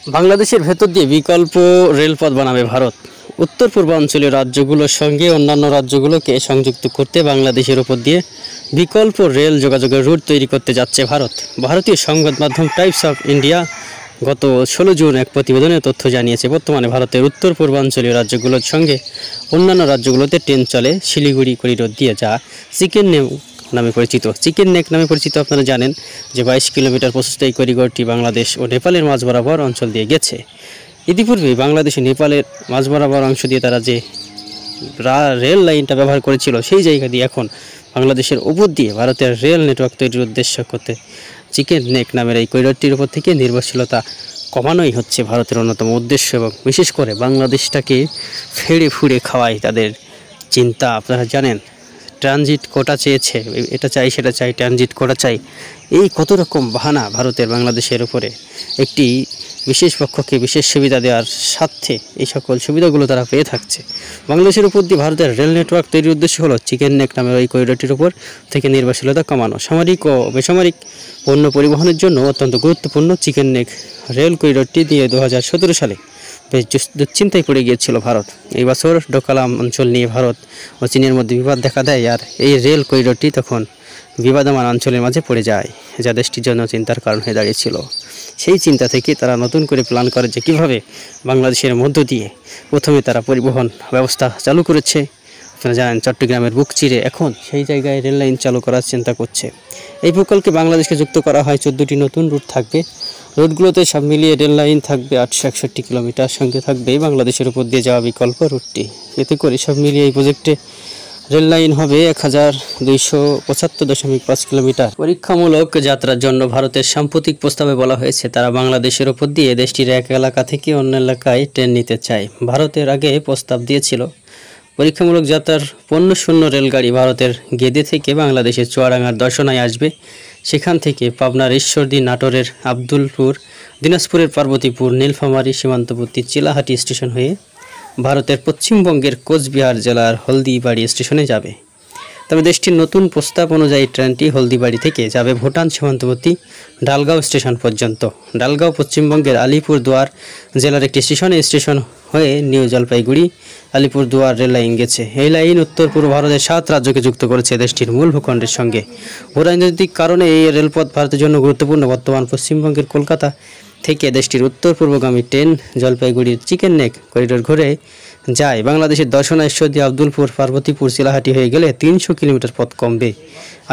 বাংলাদেশের ভেতর দিয়ে বিকল্প রেলপথ বানাবে ভারত। উত্তর পূর্বাঞ্চলীয় রাজ্যগুলোর সঙ্গে অন্যান্য রাজ্যগুলোকে সংযুক্ত করতে বাংলাদেশের উপর দিয়ে বিকল্প রেল যোগাযোগের রুট তৈরি করতে যাচ্ছে ভারত। ভারতীয় সংবাদ মাধ্যম টাইমস অফ ইন্ডিয়া গত 16 জুন এক প্রতিবেদনে তথ্য জানিয়েছে, বর্তমানে ভারতের উত্তর পূর্বাঞ্চলীয় রাজ্যগুলোর সঙ্গে অন্যান্য রাজ্যগুলোতে ট্রেন চলে শিলিগুড়ি করিডোর দিয়ে, যা চিকেন নেক নামে পরিচিত। আপনারা জানেন যে 22 কিলোমিটার প্রশস্ত এই করিডোরটি বাংলাদেশ ও নেপালের মাঝ বরাবর অঞ্চল দিয়ে গেছে। ইতিপূর্বে বাংলাদেশ ও নেপালের মাঝ বরাবর অংশ দিয়ে তারা যে রেল লাইনটা ব্যবহার করেছিল, সেই জায়গা দিয়ে এখন বাংলাদেশের উপর দিয়ে ভারতের রেল নেটওয়ার্ক তৈরির উদ্দেশ্য করতে চিকেন নেক নামের এই করিডোরটির উপর থেকে নির্ভরশীলতা কমানোই হচ্ছে ভারতের অন্যতম উদ্দেশ্য, এবং বিশেষ করে বাংলাদেশটাকে ফেড়ে ফুড়ে খাওয়াই তাদের চিন্তা। আপনারা জানেন ট্রানজিট কোটা চেয়েছে, এটা চাই সেটা চাই, ট্রানজিট কোটা চাই, এই কত রকম বাহানা ভারতের বাংলাদেশের উপরে একটি বিশেষ পক্ষকে বিশেষ সুবিধা দেওয়ার স্বার্থে এই সকল সুবিধাগুলো তারা পেয়ে থাকছে। বাংলাদেশের উপর দিয়ে ভারতের রেল নেটওয়ার্ক তৈরির উদ্দেশ্য হলো চিকেন নেক নামের এই করিডোরটির উপর থেকে নির্ভরশীলতা কমানো। সামরিক ও বেসামরিক পণ্য পরিবহনের জন্য অত্যন্ত গুরুত্বপূর্ণ চিকেন নেক রেল করিডোরটি দিয়ে 2017 সালে বেশ দুশ্চিন্তায় পড়ে গিয়েছিল ভারত। এই বছর ডোকালাম অঞ্চল নিয়ে ভারত ও চীনের মধ্যে বিবাদ দেখা দেয়, আর এই রেল করিডোরটি তখন বিবাদমান অঞ্চলের মাঝে পড়ে যায়, যা দেশটির জন্য চিন্তার কারণ হয়ে দাঁড়িয়েছিল। সেই চিন্তা থেকে তারা নতুন করে প্ল্যান করে যে কীভাবে বাংলাদেশের মধ্য দিয়ে প্রথমে তারা পরিবহন ব্যবস্থা চালু করেছে। আপনারা জানেন চট্টগ্রামের বুক চিরে এখন সেই জায়গায় রেল লাইন চালু করার চিন্তা করছে। এই প্রকল্পে বাংলাদেশকে যুক্ত করা হয় 14টি নতুন রুট থাকবে। রুটগুলোতে সব মিলিয়ে রেল লাইন থাকবে 861 কিলোমিটার, সঙ্গে থাকবে বাংলাদেশের উপর দিয়ে যাওয়া বিকল্প রুটটি। এতে করে সব মিলিয়ে এই প্রজেক্টে রেল লাইন হবে 1275.5 কিলোমিটার। পরীক্ষামূলক যাত্রার জন্য ভারতের সাম্প্রতিক প্রস্তাবে বলা হয়েছে তারা বাংলাদেশের উপর দিয়ে দেশটির এক এলাকা থেকে অন্য এলাকায় ট্রেন নিতে চায়। ভারতের আগে প্রস্তাব দিয়েছিল পরীক্ষামূলক যাত্রার পণ্যশূন্য রেলগাড়ি ভারতের গেদে থেকে বাংলাদেশের চুয়াডাঙ্গার দর্শনায় আসবে। সেখান থেকে পাবনার ঈশ্বরদী, নাটোরের আব্দুলপুর, দিনাজপুরের পার্বতীপুর, নীলফামারী সীমান্তবর্তী চিলাহাটি স্টেশন হয়ে ভারতের পশ্চিমবঙ্গের কোচবিহার জেলার হলদিবাড়ি স্টেশনে যাবে। তবে দেশটির নতুন প্রস্তাব অনুযায়ী ট্রেনটি হলদিবাড়ি থেকে যাবে ভুটান সীমান্তবর্তী ডালগাঁও স্টেশন পর্যন্ত। ডালগাঁও পশ্চিমবঙ্গের আলিপুরদুয়ার জেলার একটি স্টেশন হয়ে new Jalpaiguri Alipurduar rail line গেছে। এই লাইন উত্তর পূর্ব ভারতের 7 রাজ্যকে যুক্ত করেছে দেশটির মূল ভূখণ্ডের সঙ্গে। ভূরাজনৈতিক কারণে এই রেলপথ ভারতের জন্য গুরুত্বপূর্ণ। বর্তমান পশ্চিমবঙ্গের কলকাতা থেকে দেশটির উত্তর পূর্বগামী ট্রেন জলপাইগুড়ির চিকেন নেক করিডোর ঘুরে যায় বাংলাদেশের দর্শনা ঈশ্বরদী, আব্দুলপুর, পার্বতীপুর, চিলাহাটি হয়ে গেলে 300 কিলোমিটার পথ কমবে।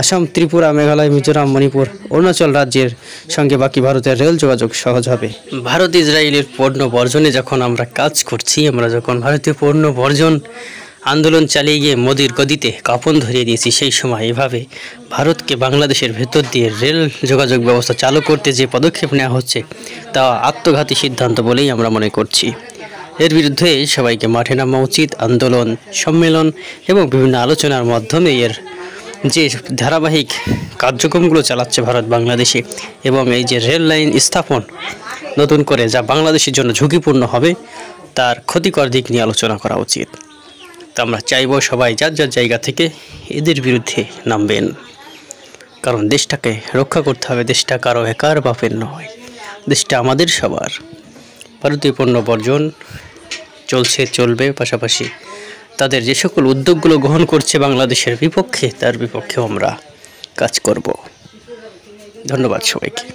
আসাম, ত্রিপুরা, মেঘালয়, মিজোরাম, মণিপুর, অরুণাচল রাজ্যের সঙ্গে বাকি ভারতের রেল যোগাযোগ সহজ হবে। ভারত ইসরায়েলের পণ্য বর্জনে যখন আমরা কাজ করছি, আমরা যখন ভারতীয় পণ্য বর্জন আন্দোলন চালিয়ে গিয়ে মোদির গদিতে কাঁপন ধরিয়ে দিয়েছি, সেই সময় এভাবে ভারতকে বাংলাদেশের ভেতর দিয়ে রেল যোগাযোগ ব্যবস্থা চালু করতে যে পদক্ষেপ নেওয়া হচ্ছে তা আত্মঘাতী সিদ্ধান্ত বলেই আমরা মনে করছি। এর বিরুদ্ধে সবাইকে মাঠে নামা উচিত। আন্দোলন, সম্মেলন এবং বিভিন্ন আলোচনার মাধ্যমে এর যে ধারাবাহিক কার্যক্রমগুলো চালাচ্ছে ভারত বাংলাদেশে, এবং এই যে রেল লাইন স্থাপন নতুন করে যা বাংলাদেশের জন্য ঝুঁকিপূর্ণ হবে, তার ক্ষতিকর দিক নিয়ে আলোচনা করা উচিত। তো আমরা চাইব সবাই যার যার জায়গা থেকে এদের বিরুদ্ধে নামবেন, কারণ দেশটাকে রক্ষা করতে হবে। দেশটা কারো একার বাপের নয়, দেশটা আমাদের সবার। ভারতীয় পণ্য বর্জন চলবে, পাশাপাশি তাদের যে সকল উদ্যোগগুলো গ্রহণ করছে বাংলাদেশের বিপক্ষে, তার বিপক্ষেও আমরা কাজ করব। ধন্যবাদ সবাইকে।